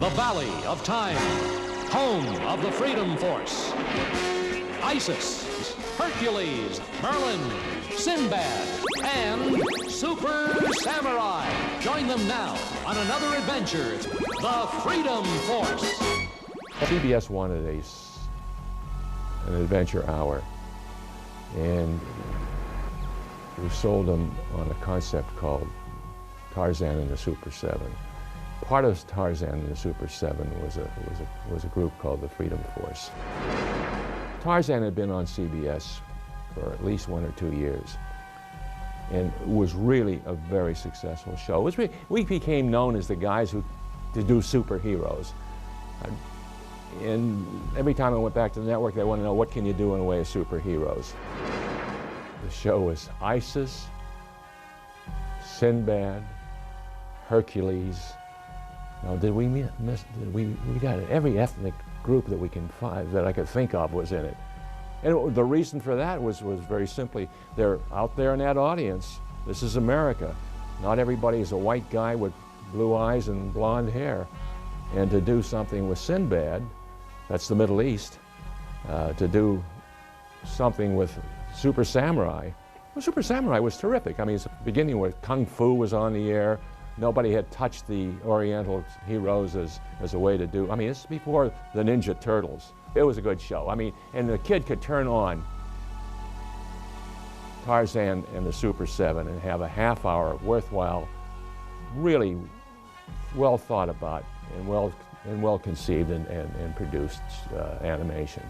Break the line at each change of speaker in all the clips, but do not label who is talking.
The Valley of Time, home of the Freedom Force. Isis, Hercules, Merlin, Sinbad, and Super Samurai. Join them now on another adventure, the Freedom Force.
CBS wanted an adventure hour, and we sold them on a concept called Tarzan and the Super 7. Part of Tarzan and the Super 7 was a group called the Freedom Force. Tarzan had been on CBS for at least 1 or 2 years, and it was really a very successful show. We became known as the guys who do superheroes. And every time I went back to the network, they wanted to know, what can you do in the way of superheroes? The show was Isis, Sinbad, Hercules. Now, we got every ethnic group that we can find, that I could think of, was in it. And the reason for that was very simply, they're out there in that audience. This is America. Not everybody is a white guy with blue eyes and blonde hair. And to do something with Sinbad, that's the Middle East, to do something with Super Samurai. Well, Super Samurai was terrific. I mean, it's beginning where Kung Fu was on the air. Nobody had touched the Oriental heroes as a way to do. I mean, this is before the Ninja Turtles. It was a good show. I mean, and the kid could turn on Tarzan and the Super 7 and have a half-hour worthwhile, really well thought about and well conceived and produced animation.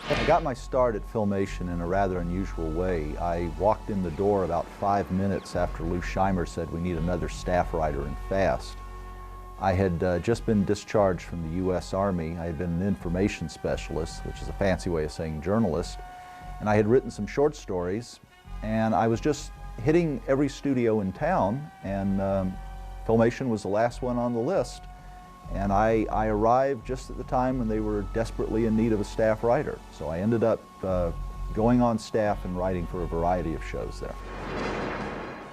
I got my start at Filmation in a rather unusual way. I walked in the door about 5 minutes after Lou Scheimer said we need another staff writer and fast. I had just been discharged from the U.S. Army. I had been an information specialist, which is a fancy way of saying journalist, and I had written some short stories, and I was just hitting every studio in town, and Filmation was the last one on the list. And I arrived just at the time when they were desperately in need of a staff writer. So I ended up going on staff and writing for a variety of shows there.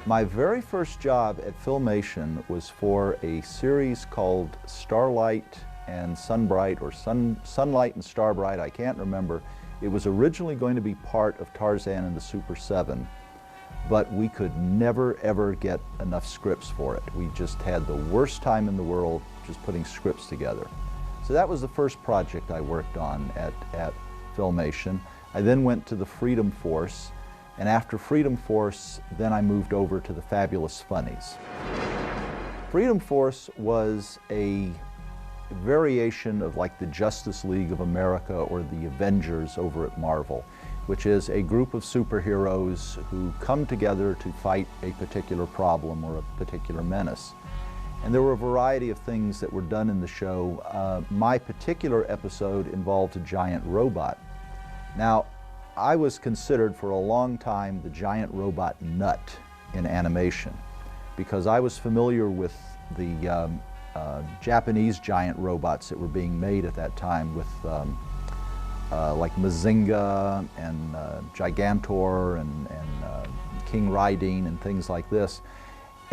My very first job at Filmation was for a series called Starlight and Sunbright, or Sunlight and Starbright, I can't remember. It was originally going to be part of Tarzan and the Super 7, but we could never ever get enough scripts for it. We just had the worst time in the world just putting scripts together. So that was the first project I worked on at Filmation. I then went to the Freedom Force, and after Freedom Force, then I moved over to the Fabulous Funnies. Freedom Force was a variation of like the Justice League of America or the Avengers over at Marvel, which is a group of superheroes who come together to fight a particular problem or a particular menace. And there were a variety of things that were done in the show. My particular episode involved a giant robot. Now, I was considered for a long time the giant robot nut in animation, because I was familiar with the Japanese giant robots that were being made at that time with like Mazinga and Gigantor and King Raideen and things like this.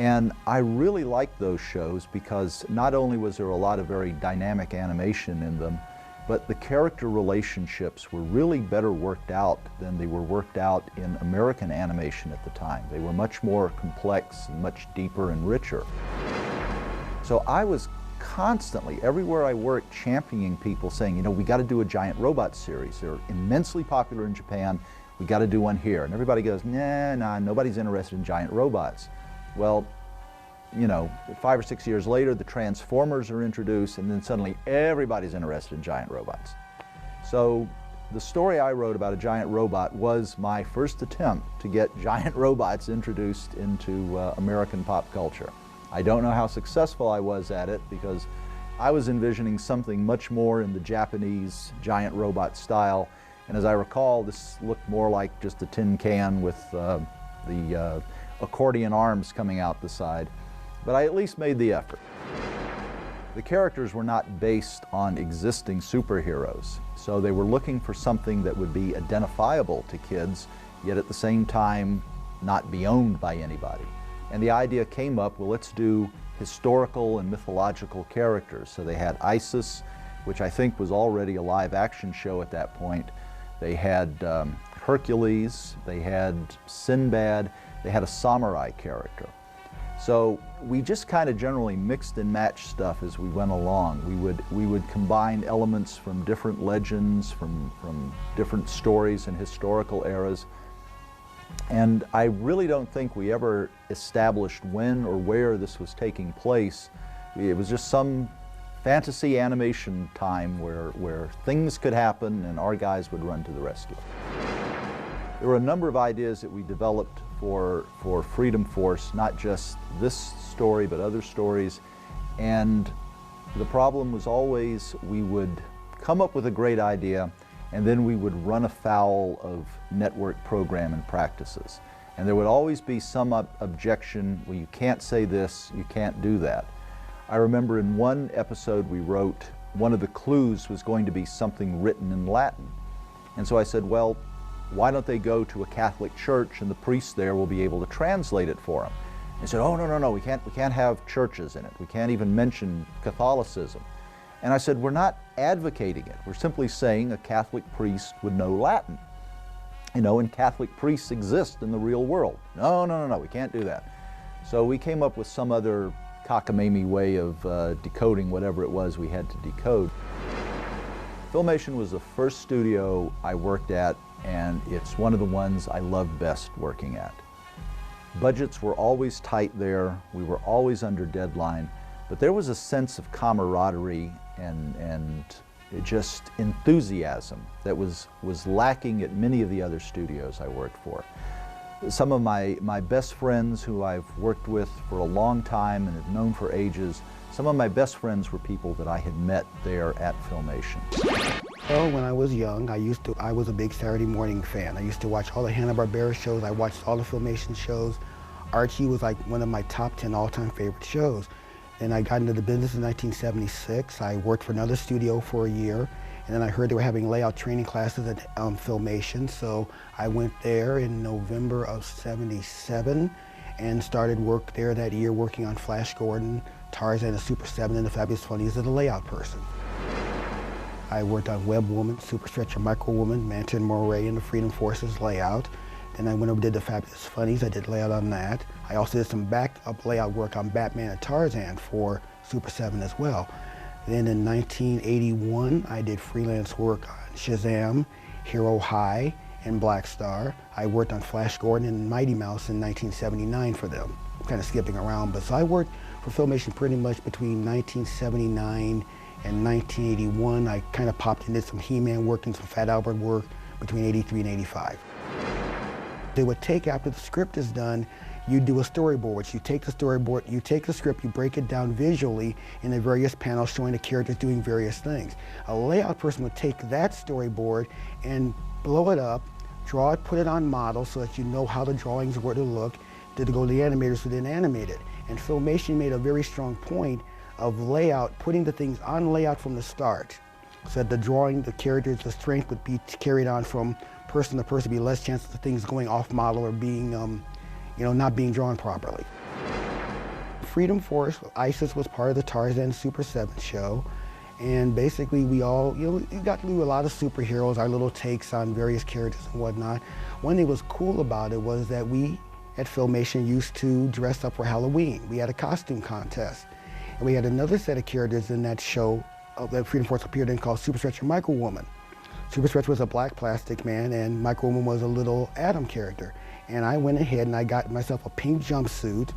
And I really liked those shows because not only was there a lot of very dynamic animation in them, but the character relationships were really better worked out than they were worked out in American animation at the time. They were much more complex and much deeper and richer. So I was constantly, everywhere I worked, championing people saying, you know, we got to do a giant robot series. They're immensely popular in Japan. We got to do one here. And everybody goes, nah, nobody's interested in giant robots. Well, you know, 5 or 6 years later, the Transformers are introduced, and then suddenly everybody's interested in giant robots. So the story I wrote about a giant robot was my first attempt to get giant robots introduced into American pop culture. I don't know how successful I was at it, because I was envisioning something much more in the Japanese giant robot style. And as I recall, this looked more like just a tin can with the accordion arms coming out the side. But I at least made the effort. The characters were not based on existing superheroes, so they were looking for something that would be identifiable to kids, yet at the same time not be owned by anybody. And the idea came up, well, let's do historical and mythological characters. So they had Isis, which I think was already a live action show at that point. They had Hercules, they had Sinbad, they had a samurai character. So we just kind of generally mixed and matched stuff as we went along. We would combine elements from different legends, from different stories and historical eras. And I really don't think we ever established when or where this was taking place. It was just some fantasy animation time where things could happen and our guys would run to the rescue. There were a number of ideas that we developed for Freedom Force, not just this story, but other stories. And the problem was always we would come up with a great idea and then we would run afoul of network programming practices. And there would always be some objection, well, you can't say this, you can't do that. I remember in one episode we wrote, one of the clues was going to be something written in Latin. And so I said, well, why don't they go to a Catholic church and the priest there will be able to translate it for them? They said, oh, no, we can't have churches in it. We can't even mention Catholicism. And I said, we're not advocating it. We're simply saying a Catholic priest would know Latin. You know, and Catholic priests exist in the real world. No, we can't do that. So we came up with some other cockamamie way of decoding whatever it was we had to decode. Filmation was the first studio I worked at, and it's one of the ones I loved best working at. Budgets were always tight there. We were always under deadline, but there was a sense of camaraderie and just enthusiasm that was lacking at many of the other studios I worked for. Some of my best friends who I've worked with for a long time and have known for ages, some of my best friends were people that I had met there at Filmation.
Well, when I was young, I was a big Saturday morning fan. I used to watch all the Hanna-Barbera shows. I watched all the Filmation shows. Archie was like one of my top 10 all-time favorite shows. And I got into the business in 1976. I worked for another studio for a year. And then I heard they were having layout training classes at Filmation. So I went there in November of '77 and started work there that year working on Flash Gordon, Tarzan, the Super 7, and the Fabulous Funnies as a layout person. I worked on Web Woman, Super Stretcher, Micro Woman, Manta and Moray, and the Freedom Forces layout. Then I went over and did the Fabulous Funnies. I did layout on that. I also did some backup layout work on Batman and Tarzan for Super 7 as well. Then in 1981, I did freelance work on Shazam, Hero High, and Black Star. I worked on Flash Gordon and Mighty Mouse in 1979 for them. I'm kind of skipping around, but so I worked for Filmation pretty much between 1979 and 1981. I kind of popped and did some He-Man work and some Fat Albert work between 83 and 85. They would take, after the script is done, you do a storyboard, which you take the storyboard, you take the script, you break it down visually in the various panels showing the characters doing various things. A layout person would take that storyboard and blow it up, draw it, put it on model so that you know how the drawings were to look, to go to the animators who then animate it. And Filmation made a very strong point of layout, putting the things on layout from the start, so that the drawing, the characters, the strength would be carried on from person to person, be less chances of things going off model or being, not being drawn properly. Freedom Force, Isis was part of the Tarzan Super 7 show, and basically we all, you got to do a lot of superheroes, our little takes on various characters and whatnot. One thing that was cool about it was that we at Filmation used to dress up for Halloween. We had a costume contest. And we had another set of characters in that show that Freedom Force appeared in called Super Stretcher Micro Woman. Super Stretcher was a black plastic man and Micro Woman was a little Atom character. And I went ahead and I got myself a pink jumpsuit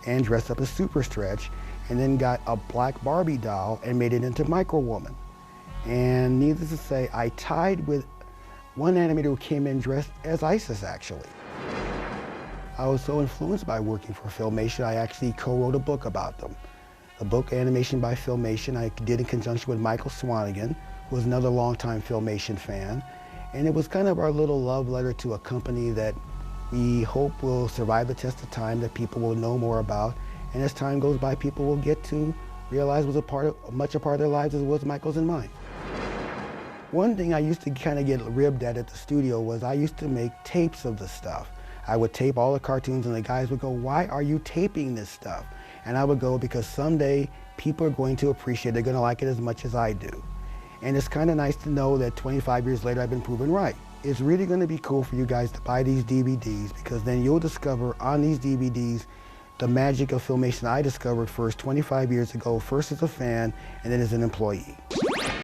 and dressed up as Super Stretch, and then got a black Barbie doll and made it into Micro Woman. And needless to say, I tied with one animator who came in dressed as Isis, actually. I was so influenced by working for Filmation, I actually co-wrote a book about them. A book, Animation by Filmation, I did in conjunction with Michael Swanigan, who was another longtime Filmation fan. And it was kind of our little love letter to a company that we hope will survive the test of time, that people will know more about. And as time goes by, people will get to realize was much a part of their lives as was Michael's and mine. One thing I used to kind of get ribbed at the studio was I used to make tapes of the stuff. I would tape all the cartoons and the guys would go, "Why are you taping this stuff?" And I would go because someday people are going to appreciate it. They're going to like it as much as I do. And it's kind of nice to know that 25 years later I've been proven right. It's really going to be cool for you guys to buy these DVDs, because then you'll discover on these DVDs the magic of Filmation I discovered first 25 years ago, first as a fan and then as an employee.